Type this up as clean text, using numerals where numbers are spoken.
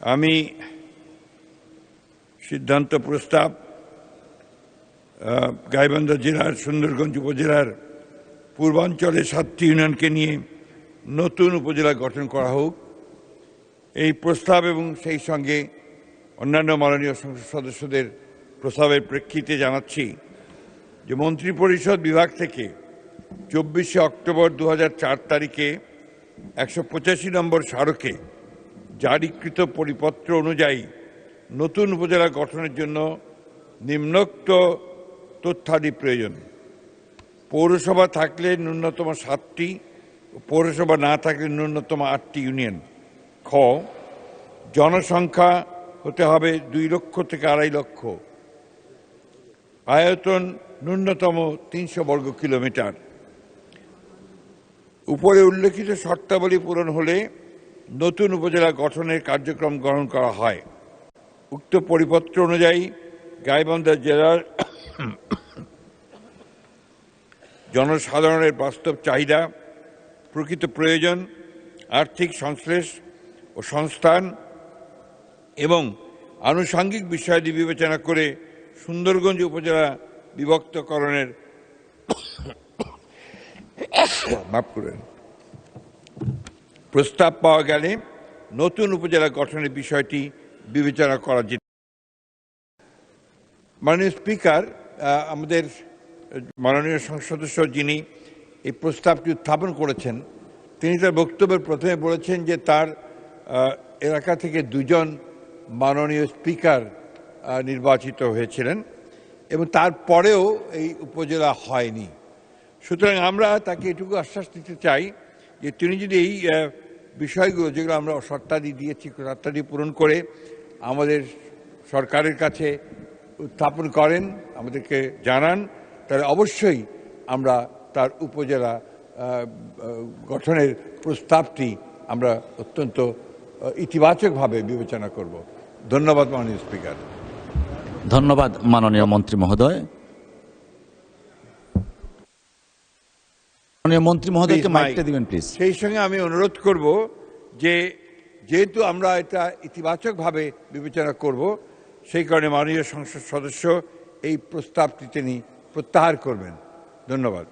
আমি সিদ্ধান্ত প্রস্তাব গাইবান্ধা জেলার সুন্দরগঞ্জ উপজেলার পূর্বাঞ্চলে 7টি ইউনিয়নকে নিয়ে নতুন উপজেলা গঠন করা হোক, এই প্রস্তাব এবং সেই সঙ্গে অন্যান্য মাননীয় সংসদ সদস্যদের প্রস্তাবের প্রেক্ষিতে জানাচ্ছি যে মন্ত্রিপরিষদ বিভাগ থেকে 24শে অক্টোবর 2004 তারিখে 185 নম্বর স্মারকে জারিকৃত পরিপত্র অনুযায়ী নতুন উপজেলা গঠনের জন্য নিম্নোক্ত তথ্যাদি প্রয়োজন। পৌরসভা থাকলে ন্যূনতম 7টি, পৌরসভা না থাকলে ন্যূনতম 8টি ইউনিয়ন। খ, জনসংখ্যা হতে হবে 2 লক্ষ থেকে 2.5 লক্ষ, আয়তন ন্যূনতম 300 বর্গ কিলোমিটার। উপরে উল্লেখিত শর্তাবলী পূরণ হলে নতুন উপজেলা গঠনের কার্যক্রম গ্রহণ করা হয়। উক্ত পরিপত্র অনুযায়ী গাইবান্ধা জেলার জনসাধারণের বাস্তব চাহিদা, প্রকৃত প্রয়োজন, আর্থিক সংশ্লেষ ও সংস্থান এবং আনুষঙ্গিক বিষয়াদি বিবেচনা করে সুন্দরগঞ্জ উপজেলা বিভক্তকরণের প্রস্তাব পাওয়া গেলে নতুন উপজেলা গঠনের বিষয়টি বিবেচনা করা যেতে। মাননীয় স্পিকার, আমাদের মাননীয় সংসদ সদস্য যিনি এই প্রস্তাবটি উত্থাপন করেছেন, তিনি তার বক্তব্যের প্রথমে বলেছেন যে তার এলাকা থেকে 2 জন মাননীয় স্পিকার নির্বাচিত হয়েছিলেন এবং তারপরেও এই উপজেলা হয়নি। সুতরাং আমরা তাকে এটুকু আশ্বাস দিতে চাই যে তিনি যদি এই বিষয়গুলো, যেগুলো আমরা শর্তাদি দিয়েছি, শর্তাদি পূরণ করে আমাদের সরকারের কাছে উত্থাপন করেন, আমাদেরকে জানান, তাহলে অবশ্যই আমরা তার উপজেলা গঠনের প্রস্তাবটি আমরা অত্যন্ত ইতিবাচকভাবে বিবেচনা করব। ধন্যবাদ মাননীয় স্পিকার। ধন্যবাদ মাননীয় মন্ত্রী মহোদয়। মাননীয় মন্ত্রী মহোদয়কে মাইকটা দিবেন প্লিজ। সেই সঙ্গে আমি অনুরোধ করব যে যেহেতু আমরা এটা ইতিবাচকভাবে বিবেচনা করব, সেই কারণে মাননীয় সংসদ সদস্য এই প্রস্তাবটি তিনি প্রত্যাহার করবেন। ধন্যবাদ।